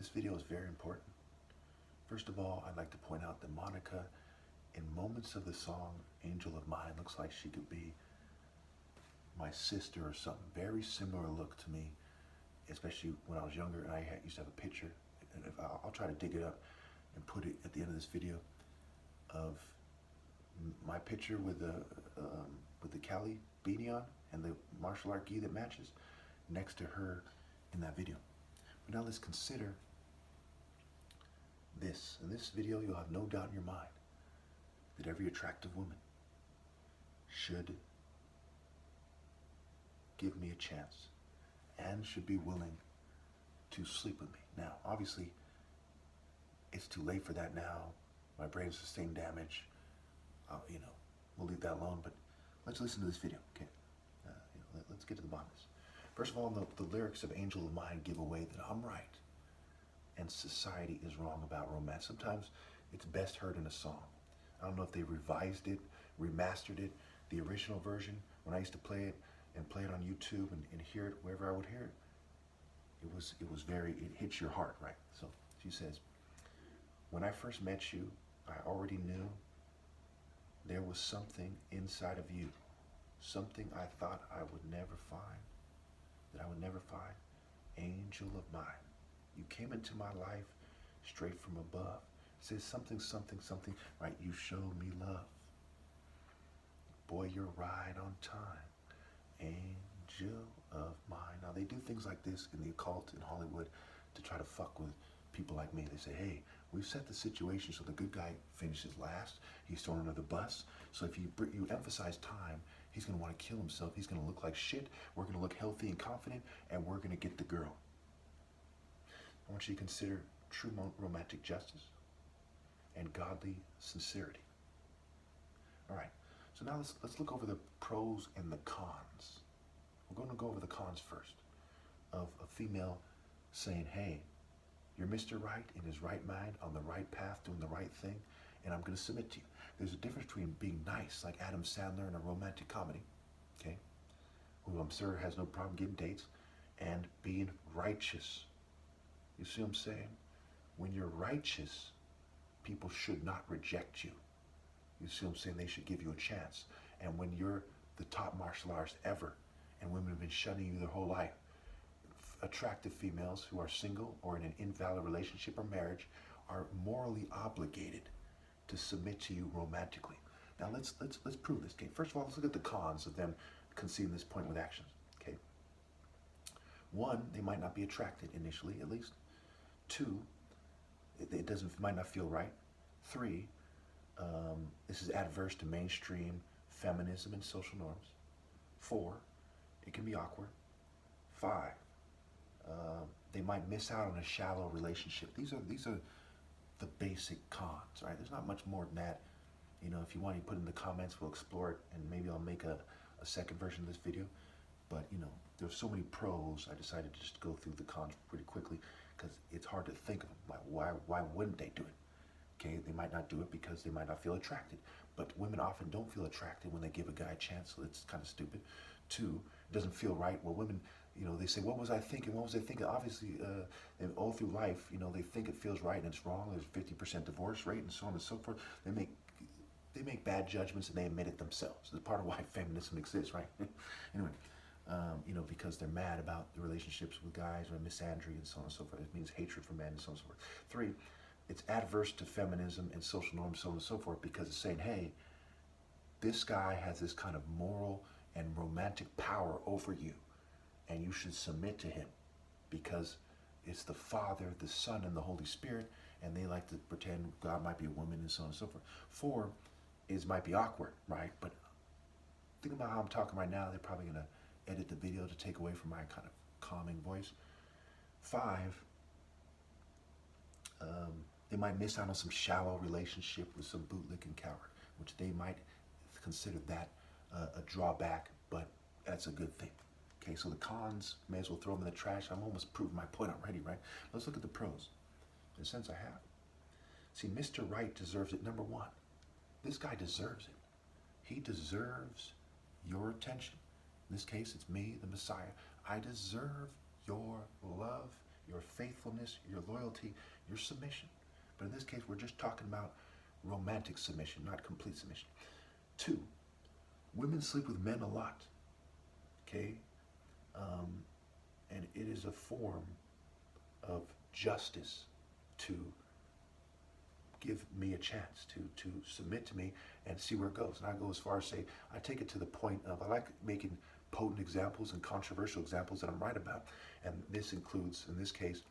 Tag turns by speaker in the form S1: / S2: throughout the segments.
S1: This video is very important. First of all, I'd like to point out that Monica, in moments of the song Angel of Mine, looks like she could be my sister or something. Very similar look to me, especially when I was younger and I used to have a picture. And if I'll try to dig it up and put it at the end of this video of my picture with the Cali beanie on and the martial art gi that matches next to her in that video. But now let's consider this. In this video, you'll have no doubt in your mind that every attractive woman should give me a chance and should be willing to sleep with me. Now, obviously, it's too late for that now. My brain sustained damage. We'll leave that alone, but let's listen to this video, okay? Let's get to the bottom of this. First of all, the lyrics of Angel of Mine give away that I'm right and society is wrong about romance. Sometimes it's best heard in a song. I don't know if they revised it, remastered it, the original version, when I used to play it on YouTube and hear it wherever I would hear it. It hits your heart, right? So she says, when I first met you, I already knew there was something inside of you, something I thought I would never find, angel of mine. You came into my life straight from above. It says something, right? You showed me love. Boy, you're right on time, angel of mine. Now, they do things like this in the occult in Hollywood to try to fuck with people like me. They say, hey, we've set the situation so the good guy finishes last. He's thrown under the bus. So if you emphasize time, he's going to want to kill himself. He's going to look like shit. We're going to look healthy and confident, and we're going to get the girl. I want you to consider true romantic justice and godly sincerity. All right, so now let's look over the pros and the cons. We're going to go over the cons first of a female saying, hey, you're Mr. Right in his right mind, on the right path, doing the right thing, and I'm going to submit to you. There's a difference between being nice, like Adam Sandler in a romantic comedy, okay, who I'm sure has no problem getting dates, and being righteous. You see what I'm saying? When you're righteous, people should not reject you. You see what I'm saying? They should give you a chance. And when you're the top martial artist ever, and women have been shunning you their whole life, attractive females who are single or in an invalid relationship or marriage are morally obligated to submit to you romantically. Now let's prove this. Okay, first of all, let's look at the cons of them conceding this point with actions. Okay, one, they might not be attracted initially, at least. Two, it might not feel right. Three, this is adverse to mainstream feminism and social norms. Four, it can be awkward. Five, they might miss out on a shallow relationship. These are the basic cons, right? There's not much more than that. If you want, you put in the comments, we'll explore it, and maybe I'll make a second version of this video. But there's so many pros, I decided to just go through the cons pretty quickly because it's hard to think of them. Why wouldn't they do it? Okay, they might not do it because they might not feel attracted. But women often don't feel attracted when they give a guy a chance, so it's kind of stupid. Two, it doesn't feel right. Well, women, they say, what was I thinking? What was I thinking? Obviously, all through life, they think it feels right and it's wrong. There's 50% divorce rate and so on and so forth. They make bad judgments and they admit it themselves. It's part of why feminism exists, right? Anyway, because they're mad about the relationships with guys or misandry and so on and so forth. It means hatred for men and so on and so forth. Three, it's adverse to feminism and social norms, so on and so forth, because it's saying, hey, this guy has this kind of moral and romantic power over you, and you should submit to him because it's the Father, the Son, and the Holy Spirit, and they like to pretend God might be a woman and so on and so forth. Four is might be awkward, right? But think about how I'm talking right now. They're probably going to edit the video to take away from my kind of calming voice. Five, they might miss out on some shallow relationship with some bootlicking coward, which they might consider that a drawback, but that's a good thing. Okay, so the cons, may as well throw them in the trash. I'm almost proving my point already, right? Let's look at the pros. In a sense, I have. See, Mr. Right deserves it. Number one, this guy deserves it. He deserves your attention. In this case, it's me, the Messiah. I deserve your love your faithfulness, your loyalty, your submission. But in this case, we're just talking about romantic submission, not complete submission. Two, women sleep with men a lot. Okay? Um, and it is a form of justice to give me a chance to submit to me and see where it goes. And I go as far as say, I take it to the point of, I like making potent examples and controversial examples that I'm right about. And this includes, in this case,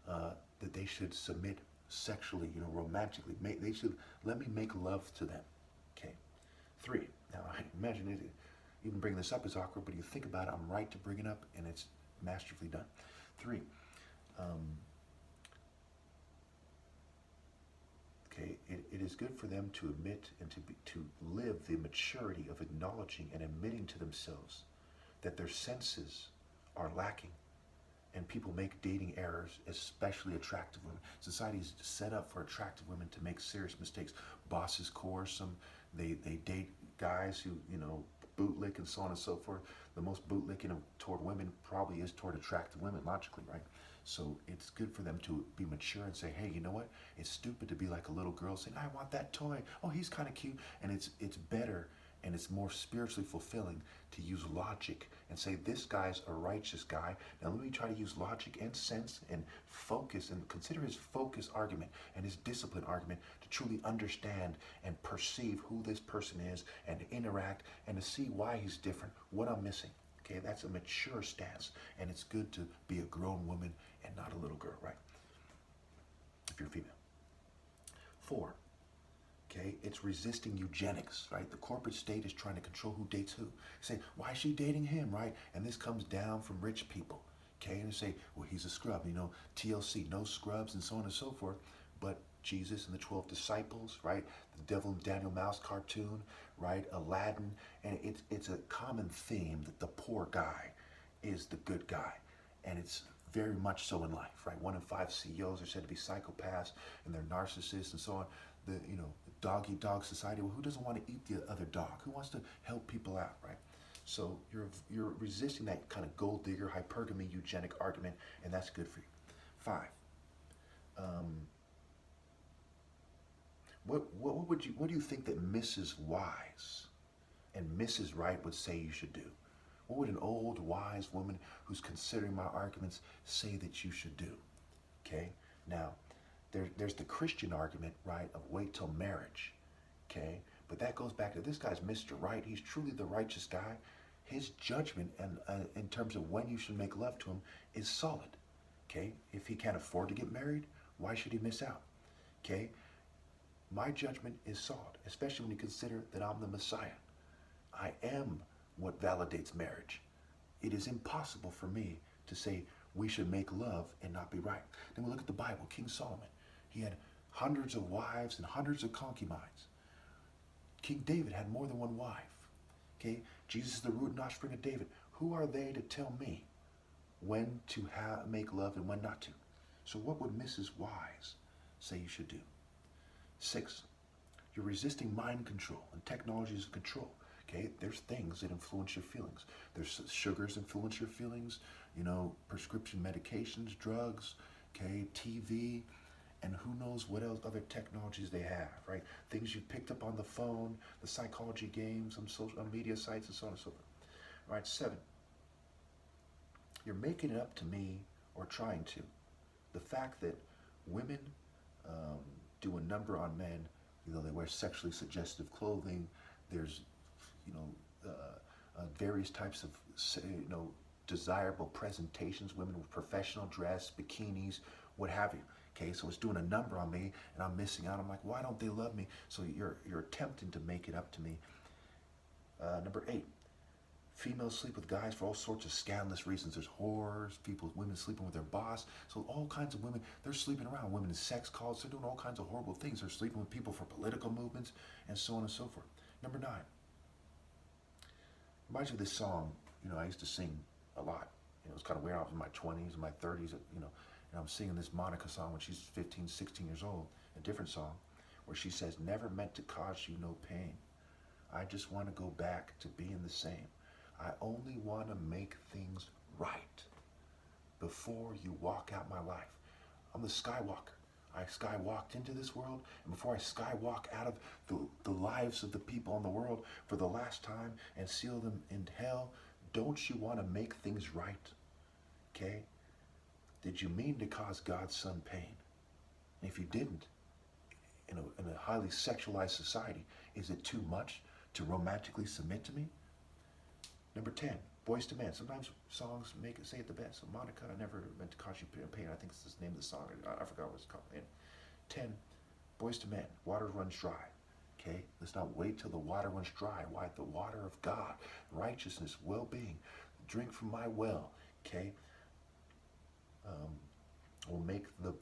S1: that they should submit sexually, romantically. They should let me make love to them. Okay. Three. Now, I imagine it, even bringing this up is awkward, but you think about it, I'm right to bring it up, and it's masterfully done. Three. Okay, it is good for them to admit and to live the maturity of acknowledging and admitting to themselves that their senses are lacking, and people make dating errors, especially attractive women. Society is set up for attractive women to make serious mistakes. Bosses coerce them. They date guys who, bootlick and so on and so forth. The most bootlicking toward women probably is toward attractive women, logically, right? So it's good for them to be mature and say, hey, you know what? It's stupid to be like a little girl saying, I want that toy. Oh, he's kind of cute. And it's better and it's more spiritually fulfilling to use logic and say, this guy's a righteous guy. Now let me try to use logic and sense and focus and consider his focus argument and his discipline argument to truly understand and perceive who this person is and interact and to see why he's different, what I'm missing. Okay, that's a mature stance, and it's good to be a grown woman and not a little girl, right? If you're female. Four, okay, it's resisting eugenics, right? The corporate state is trying to control who dates who. Say, why is she dating him, right? And this comes down from rich people, okay? And they say, well, he's a scrub, TLC, no scrubs, and so on and so forth. But Jesus and the 12 disciples, right? The Devil and Daniel Mouse cartoon, right? Aladdin, and it's a common theme that the poor guy is the good guy, and it's very much so in life, right? 1 in 5 CEOs are said to be psychopaths, and they're narcissists, and so on. The dog eat dog society. Well, who doesn't want to eat the other dog? Who wants to help people out, right? So you're resisting that kind of gold digger, hypergamy, eugenic argument, and that's good for you. 5. What do you think that Mrs. Wise and Mrs. Right would say you should do? What would an old wise woman who's considering my arguments say that you should do? Okay, now there's the Christian argument, right, of wait till marriage. Okay, but that goes back to this guy's Mr. Right. He's truly the righteous guy. His judgment and in terms of when you should make love to him is solid. Okay, if he can't afford to get married, why should he miss out? Okay. My judgment is solid, especially when you consider that I'm the Messiah. I am what validates marriage. It is impossible for me to say we should make love and not be right. Then we look at the Bible. King Solomon, he had hundreds of wives and hundreds of concubines. King David had more than one wife. Okay, Jesus is the root and offspring of David. Who are they to tell me when to make love and when not to? So what would Mrs. Wise say you should do? 6, you're resisting mind control and technologies of control. Okay, there's things that influence your feelings. There's sugars influence your feelings, prescription medications, drugs, okay, TV, and who knows what else other technologies they have, right? Things you picked up on the phone, the psychology games, on media sites, and so on and so forth. All right, 7, you're making it up to me or trying to. The fact that women do a number on men, they wear sexually suggestive clothing. There's, various types of, desirable presentations, women with professional dress, bikinis, what have you. Okay, so it's doing a number on me, and I'm missing out. I'm like, why don't they love me? So you're attempting to make it up to me. Number 8, females sleep with guys for all sorts of scandalous reasons. There's whores, women sleeping with their boss. So all kinds of women, they're sleeping around. Women in sex calls, they're doing all kinds of horrible things. They're sleeping with people for political movements, and so on and so forth. Number 9, reminds me of this song, I used to sing a lot. It was kind of weird. I was in my 20s, my 30s, and I'm singing this Monica song when she's 15, 16 years old, a different song, where she says, never meant to cause you no pain. I just want to go back to being the same. I only want to make things right. before you walk out my life. I'm the skywalker. I skywalked into this world, and before I skywalk out of the lives of the people in the world for the last time and seal them in hell, don't you want to make things right? Okay? Did you mean to cause God's son pain? And if you didn't, in a highly sexualized society, is it too much to romantically submit to me? Number 10, Boys to Men. Sometimes songs make it say it the best. So Monica, I never meant to cause you pain. I think it's the name of the song. I forgot what it's called. And 10, Boys to Men. Water runs dry. Okay? Let's not wait till the water runs dry. Why? The water of God, righteousness, well-being. Drink from my well. Okay? Will make the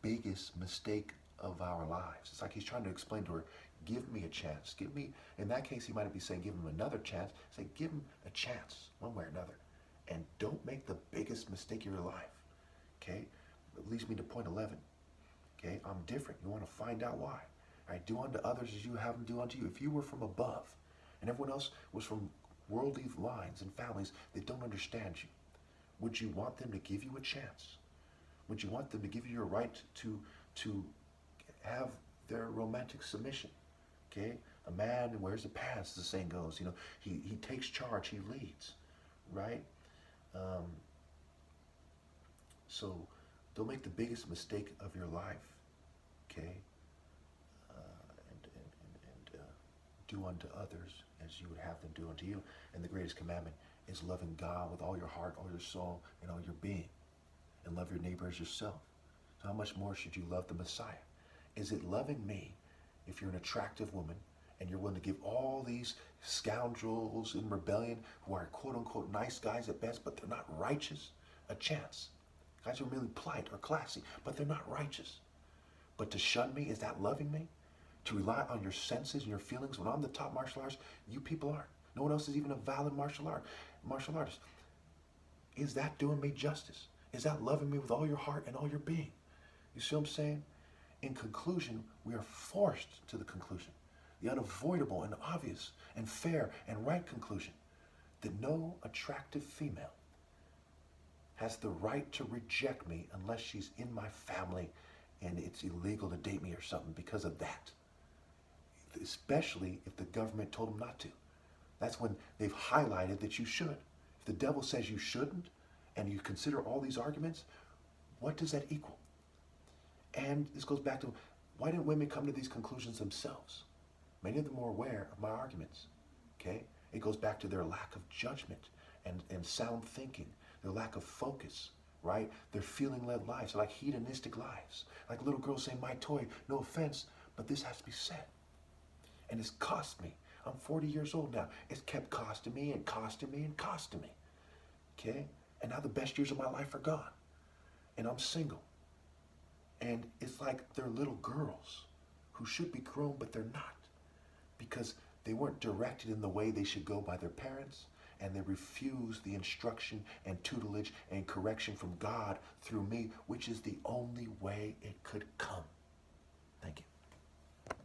S1: biggest mistake of our lives. It's like he's trying to explain to her, give me a chance. Give me, in that case, he might be saying, give him another chance. Say, give him a chance, one way or another. And don't make the biggest mistake of your life. Okay? That leads me to point 11. Okay? I'm different. You want to find out why. All right? Do unto others as you have them do unto you. If you were from above and everyone else was from worldly lines and families that don't understand you, would you want them to give you a chance? Would you want them to give you your right to have their romantic submission? Okay? A man wears the pants, the saying goes. You know, he takes charge, he leads, right? So don't make the biggest mistake of your life, okay? And do unto others as you would have them do unto you. And the greatest commandment is loving God with all your heart, all your soul, and all your being. And love your neighbor as yourself. So how much more should you love the Messiah? Is it loving me if you're an attractive woman and you're willing to give all these scoundrels in rebellion who are quote unquote nice guys at best, but they're not righteous, a chance? Guys who are really polite or classy, but they're not righteous. But to shun me, is that loving me? To rely on your senses and your feelings when I'm the top martial artist, you people aren't. No one else is even a valid martial artist. Is that doing me justice? Is that loving me with all your heart and all your being? You see what I'm saying? In conclusion, we are forced to the conclusion, the unavoidable and obvious and fair and right conclusion, that no attractive female has the right to reject me unless she's in my family and it's illegal to date me or something because of that. Especially if the government told them not to. That's when they've highlighted that you should. If the devil says you shouldn't, and you consider all these arguments, what does that equal? And this goes back to, why didn't women come to these conclusions themselves? Many of them were aware of my arguments, okay? It goes back to their lack of judgment and sound thinking, their lack of focus, right? Their feeling-led lives, like hedonistic lives. Like little girls saying, my toy, no offense, but this has to be said. And it's cost me. I'm 40 years old now. It's kept costing me and costing me and costing me, okay? And now the best years of my life are gone. And I'm single. And it's like they're little girls who should be grown, but they're not. Because they weren't directed in the way they should go by their parents, and they refused the instruction and tutelage and correction from God through me, which is the only way it could come. Thank you.